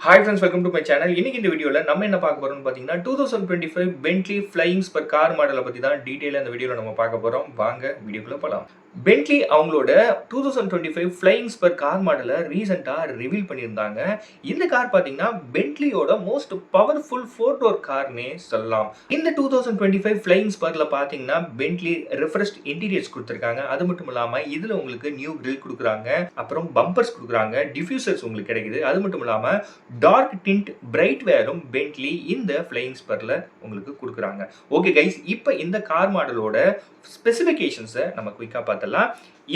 Hi friends, welcome to my channel. இன்னைக்கு இந்த வீடியோல நம்ம என்ன பார்க்க போறோம்னு பாத்தீங்கன்னா 2025 Bentley Flying Spur கார் மாடலை பத்தி தான் டீடைலா இந்த வீடியோல நம்ம பார்க்க போறோம். வாங்க வீடியோக்குள்ள போலாம். Bentley அவங்களோட 2025 Flying Spur கார் மாடலை ரீசெண்டா ரிவீல் பண்ணியிருந்தாங்க. இந்த கார் பாத்தீங்கன்னா பென்ட்லியோட மோஸ்ட் பவர்ஃபுல் 4 டோர் கார்னே சொல்லலாம். இந்த 2025 Flying Spurல பாத்தீங்கன்னா Bentley refreshed interiors கொடுத்திருக்காங்க. அது மட்டும் இல்லாம இதுல உங்களுக்கு நியூ கிரில் கொடுக்குறாங்க, அப்புறம் பம்பர்ஸ் கொடுக்குறாங்க, டிஃப்யூசர்ஸ் உங்களுக்கு கிடைக்குது. அது மட்டும் இல்லாம டார்க் டிண்ட் பிரைட் வேரும் பென்ட்லி இந்த ஃப்ளையிங் ஸ்பர்ல உங்களுக்கு கொடுக்குறாங்க. ஓகே கைஸ், இப்போ இந்த கார் மாடலோட ஸ்பெசிஃபிகேஷன்ஸை நம்ம குயிக்காக பார்த்தலாம்.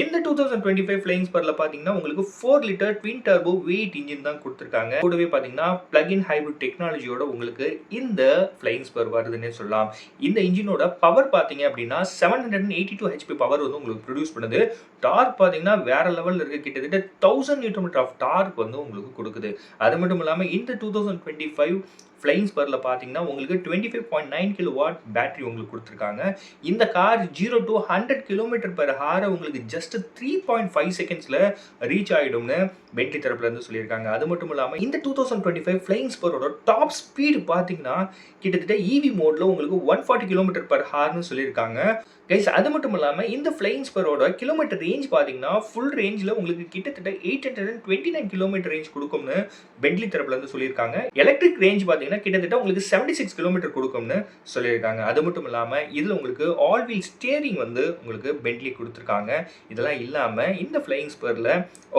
இந்த 2025 ஃப்ளையிங் ஸ்பர்ல பார்த்தீங்கன்னா உங்களுக்கு 4 litre twin turbo V8 engine தான் கொடுத்துருக்காங்க. கூடவே பார்த்தீங்கன்னா பிளக்-இன் ஹைபிரிட் டெக்னாலஜியோட உங்களுக்கு இந்த ஃப்ளையிங் ஸ்பர் வருதுன்னே சொல்லலாம். இந்த இன்ஜினோட பவர் பார்த்தீங்க அப்படின்னா 782 HP பவர் வந்து உங்களுக்கு ப்ரொடியூஸ் பண்ணுது. டார்க் பார்த்தீங்கன்னா வேற லெவலில் இருக்க கிட்டத்தட்ட 1000 நியூட்டன் ஆஃப் டார்க் வந்து உங்களுக்கு கொடுக்குது. அது மட்டும் இல்லாமல் இந்த 2025 ஃப்ளையிங் ஸ்பர்ல பார்த்தீங்கன்னா உங்களுக்கு 25.9 கிலோவாட் பேட்டரி உங்களுக்கு கொடுத்துருக்காங்க. இந்த கார் 0 to 100 km/h உங்களுக்கு ஜஸ்ட் 3.5 செகண்ட்ஸில் ரீச் ஆகிடும்னு பென்ட்லி தரப்புல இருந்து சொல்லியிருக்காங்க. அது மட்டும் இல்லாமல் இந்த 2025 ஃப்ளையிங் ஸ்பரோட டாப் ஸ்பீடு பார்த்தீங்கன்னா கிட்டத்தட்ட EV மோட்ல உங்களுக்கு 140 km/h சொல்லியிருக்காங்க. கைஸ், அது மட்டும் இல்லாமல் இந்த ஃப்ளையிங் ஸ்பரோட கிலோமீட்டர் ரேஞ்ச் பார்த்தீங்கன்னா ஃபுல் ரேஞ்சில் உங்களுக்கு கிட்டத்தட்ட 829 கிலோமீட்டர் ரேஞ்ச் கொடுக்கும்னு பென்ட்லி தரப்புல இருந்து சொல்லியிருக்காங்க. எலக்ட்ரிக் ரேஞ்ச் பார்த்தீங்கன்னா கிட்டத்தட்ட உங்களுக்கு 76 கிலோமீட்டர் கொடுக்கும்னு சொல்லியிருக்காங்க. அது மட்டும் இல்லாமல் இதில் உங்களுக்கு ஆல் வீல் ஸ்டியரிங் வந்து உங்களுக்கு பென்ட்லி கொடுத்துருக்காங்க. இதெல்லாம் இல்லாமல் இந்த ஃப்ளையிங் ஸ்பரில்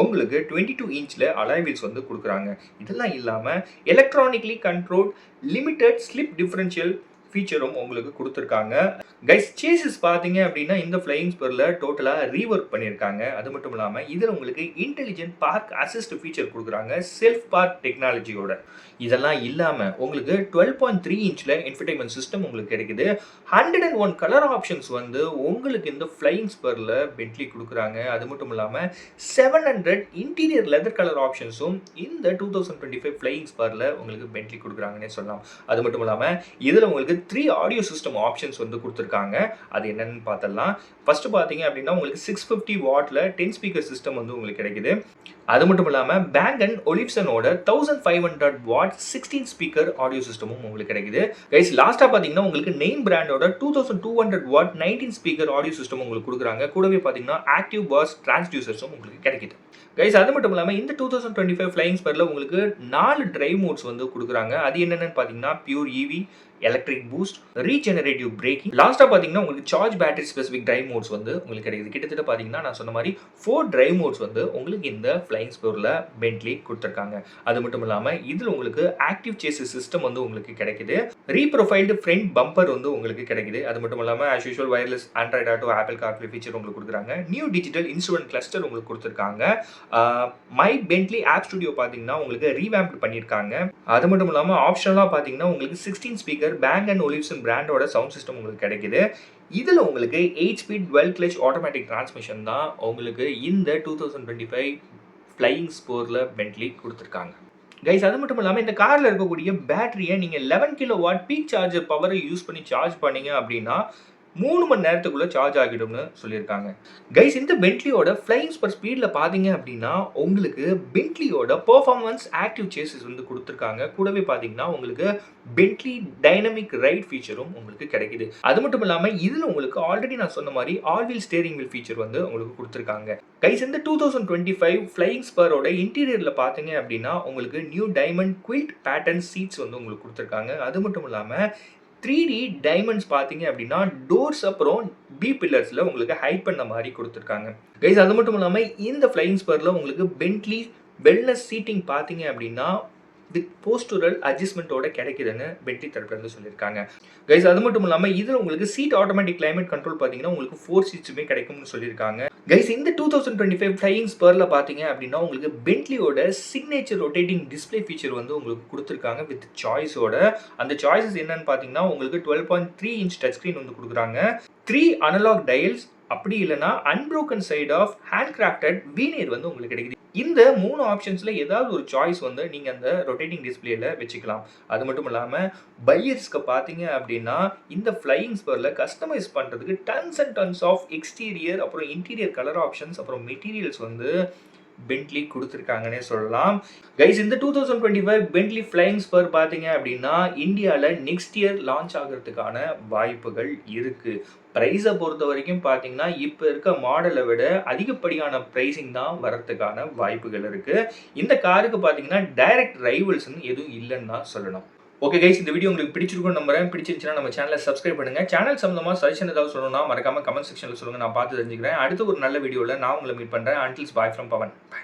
உங்களுக்கு 22 இன்ச்சில் அலாய் வீல்ஸ் வந்து கொடுக்குறாங்க. இதெல்லாம் இல்லாமல் electronically controlled limited slip differential ஃபீச்சரும் உங்களுக்கு கொடுத்துருக்காங்க. கைஸ், சேசிஸ் பார்த்தீங்க அப்படின்னா இந்த ஃப்ளையிங் ஸ்பர்ல டோட்டலாக ரீவொர்க் பண்ணியிருக்காங்க. அது மட்டும் இல்லாமல் இதில் உங்களுக்கு இன்டெலிஜென்ட் பார்க் அசிஸ்ட் ஃபீச்சர் கொடுக்குறாங்க செல்ஃப் பார்க் டெக்னாலஜியோட. இதெல்லாம் இல்லாமல் உங்களுக்கு 12.3 இன்ச்சில் என்டர்டைன்மெண்ட் சிஸ்டம் உங்களுக்கு கிடைக்குது. 101 கலர் ஆப்ஷன்ஸ் வந்து உங்களுக்கு இந்த ஃப்ளையிங் ஸ்பர்ல பென்ட்லி கொடுக்குறாங்க. அது மட்டும் இல்லாமல் 700 இன்டீரியர் லெதர் கலர் ஆப்ஷன்ஸும் இந்த 2025 ஃப்ளையிங் ஸ்பர்ல உங்களுக்கு பென்ட்லி கொடுக்குறாங்கன்னே சொல்லலாம். அது மட்டும் இல்லாமல் இதில் உங்களுக்கு 3 ஆடியோ சிஸ்டம் ஆப்ஷன்ஸ் வந்து கொடுத்துருக்காங்க. அது என்னன்னு பார்த்தலாம். ஃபர்ஸ்ட் பார்த்தீங்க அப்படின்னா உங்களுக்கு 650 வாட்ல 10 ஸ்பீக்கர் சிஸ்டம் வந்து உங்களுக்கு கிடைக்குது. அது மட்டும் இல்லாமல் பேங்க் அண்ட் ஒலிப்சனோட 1500 வாட் 16 ஸ்பீக்கர் ஆடியோ சிஸ்டமும் உங்களுக்கு கிடைக்குது. கைஸ், லாஸ்ட்டாக பார்த்தீங்கன்னா உங்களுக்கு நெய்ம் பிராண்டோட 2200 வாட் 19 ஸ்பீக்கர் ஆடியோ சிஸ்டம் உங்களுக்கு கொடுக்குறாங்க. கூடவே பார்த்தீங்கன்னா ஆக்டிவ் பாஸ் டிரான்ஸ்டியூசர்ஸும் உங்களுக்கு கிடைக்குது. கைஸ், அது மட்டும் இல்லாமல் இந்த 2025 ஃப்ளையிங் ஸ்பர்ல உங்களுக்கு 4 டிரைவ் மோட்ஸ் வந்து கொடுக்குறாங்க. அது என்னென்னு பார்த்தீங்கன்னா pure EV, electric boost, regenerative braking, லாஸ்ட்டாக பார்த்தீங்கன்னா உங்களுக்கு charge battery specific drive modes வந்து உங்களுக்கு கிடைக்குது. கிட்டத்தட்ட பார்த்தீங்கன்னா நான் சொன்ன மாதிரி 4 டிரைவ் மோட்ஸ் வந்து உங்களுக்கு இந்த ஃப்ளையிங் ஸ்பர்ல பென்ட்லி கொடுத்துருக்காங்க. அது மட்டும் இல்லாமல் இதில் உங்களுக்கு ஆக்டிவ் சேசிஸ் சிஸ்டம் வந்து உங்களுக்கு கிடைக்குது. ரீப்ரொஃபைல்டு ஃப்ரண்ட் பம்பர் வந்து உங்களுக்கு கிடைக்குது. அது மட்டும் இல்லாமல் as usual wireless Android auto, apple CarPlay feature உங்களுக்கு கொடுக்குறாங்க. நியூ டிஜிட்டல் இன்ஸ்ட்ருமெண்ட் கிளஸ்டர் உங்களுக்கு கொடுத்துருக்காங்க. மை பென்ட்லி ஆப் ஸ்டுடியோ பார்த்தீங்கன்னா உங்களுக்கு ரீவேம்ப் பண்ணியிருக்காங்க. அது மட்டும் இல்லாமல் ஆப்ஷனலாக பார்த்தீங்கன்னா உங்களுக்கு 16 ஸ்பீக்கர் பேங்க் அண்ட் ஒலிப்சன் பிராண்டோட சவுண்ட் சிஸ்டம் உங்களுக்கு கிடைக்குது. இதில் உங்களுக்கு 8 ஸ்பீட் 12 கிளட்ச் ஆட்டோமேட்டிக் டிரான்ஸ்மிஷன் தான் உங்களுக்கு இந்த 2025 ஃப்ளையிங் ஸ்பர்ல பென்ட்லி கொடுத்துருக்காங்க. கைஸ், அது மட்டும் இல்லாமல் இந்த காரில் இருக்கக்கூடிய பேட்டரியை நீங்கள் 11 கிலோவாட் பீக் சார்ஜர் பவரை யூஸ் பண்ணி சார்ஜ் பண்ணீங்க அப்படின்னா 3 மணி நேரத்துக்குள்ள சார்ஜ் ஆகிடும்னு சொல்லியிருக்காங்க. கைஸ், இந்த பென்ட்லியோட ஃப்ளையிங் ஸ்பர் ஸ்பீடில் பார்த்தீங்க அப்படின்னா உங்களுக்கு பென்ட்லியோட பெர்ஃபார்மன்ஸ் ஆக்டிவ் சேசிஸ் வந்து கொடுத்துருக்காங்க. கூடவே பார்த்தீங்கன்னா உங்களுக்கு பென்ட்லி டைனமிக் ரைட் ஃபீச்சரும் உங்களுக்கு கிடைக்குது. அது மட்டும் இல்லாமல் இதில் உங்களுக்கு ஆல்ரெடி நான் சொன்ன மாதிரி all wheel steering wheel feature வந்து உங்களுக்கு கொடுத்துருக்காங்க. கைஸ், இந்த 2025 ஃப்ளையிங் ஸ்பரோட இன்டீரியரில் பார்த்தீங்க அப்படின்னா உங்களுக்கு நியூ டைமண்ட் குயில்ட் பேட்டர்ன் சீட்ஸ் வந்து உங்களுக்கு கொடுத்துருக்காங்க. அது மட்டும் இல்லாமல் 3D டைமண்ட்ஸ் பார்த்தீங்க அப்படின்னா டோர்ஸ் அப்புறம் பி பில்லர்ஸில் உங்களுக்கு ஹைட் பண்ண மாதிரி கொடுத்துருக்காங்க. கைஸ், அது மட்டும் இல்லாமல் இந்த ஃப்ளையிங் ஸ்பரில் உங்களுக்கு பென்ட்லி வெல்னஸ் சீட்டிங் பார்த்தீங்க அப்படின்னா வித் போஸ்டுரல் அட்ஜஸ்ட்மெண்ட்டோட கிடைக்குதுன்னு பென்ட்லி தரப்புலேருந்து சொல்லியிருக்காங்க. கைஸ், அது மட்டும் இல்லாமல் இதில் உங்களுக்கு சீட் ஆட்டோமேட்டிக் கிளைமேட் கண்ட்ரோல் பார்த்தீங்கன்னா உங்களுக்கு 4 சீட்ஸுமே கிடைக்கும்னு சொல்லியிருக்காங்க. கைஸ், இந்த 2025 ஃப்ளையிங் ஸ்பர்ல பார்த்தீங்க அப்படின்னா உங்களுக்கு பென்ட்லியோட சிக்னேச்சர் ரொட்டேட்டிங் டிஸ்பிளே ஃபீச்சர் வந்து உங்களுக்கு கொடுத்துருக்காங்க வித் சாய்ஸோட. அந்த சாய்ஸஸ் என்னன்னு பார்த்தீங்கன்னா உங்களுக்கு 12.3 இன்ச் டச் ஸ்க்ரீன் வந்து கொடுக்குறாங்க. 3 அனலாக் டயல்ஸ், அப்படி இல்லைனா unbroken side of hand crafted veneer வந்து உங்களுக்கு கிடைக்குது. இந்த 3 ஆப்ஷன்ஸ்ல ஏதாவது ஒரு சாய்ஸ் வந்து நீங்க அந்த ரொட்டேட்டிங் டிஸ்பிளேல வச்சுக்கலாம். அது மட்டும் இல்லாம பையர்ஸ்க்கு பாத்தீங்க அப்படின்னா இந்த ஃப்ளையிங் ஸ்பர்ல கஸ்டமைஸ் பண்றதுக்கு tons and tons of exterior அப்புறம் இன்டீரியர் கலர் ஆப்ஷன்ஸ் அப்புறம் மெட்டீரியல்ஸ் வந்து பென்ட்லி குடுத்துருக்காங்கன்னே சொல்லலாம். கைஸ் இந்த 2025 பென்ட்லி ஃப்ளையிங் ஸ்பர் பார்த்தீங்க அப்படின்னா, இந்தியால நெக்ஸ்ட் இயர் லான்ச் ஆகுறதுக்கான வாய்ப்புகள் இருக்கு. பிரைஸ பொறுத்தவரைக்கும் பார்த்தீங்கன்னா, இப்ப இருக்க மாடல விட அதிகப்படியான பிரைசிங் தான் வரதுக்கான வாய்ப்புகள் இருக்கு. இந்த காருக்கு பார்த்தீங்கன்னா, டைரக்ட் ரைவல்ஸ்ன்னு எதுவும் இல்லன்னு தான் சொல்லணும். ஓகே கைஸ், இந்த வீடியோ உங்களுக்கு பிடிச்சிருக்கும்னு நம்புறேன். பிடிச்சிருந்துச்சுன்னா நம்ம சேனலை சப்ஸ்கிரைப் பண்ணுங்க. சேனல் சம்பந்தமா சஜஷன் ஏதாவது சொல்லணும்னா மறக்காம கமெண்ட் செக்ஷன்ல சொல்லுங்க. நான் பார்த்து தெரிஞ்சுக்கிறேன். அடுத்த ஒரு நல்ல வீடியோல நான் உங்களை மீட் பண்றேன். அன்டில்ஸ் பாய் ஃப்ரம் பவன். பாய்.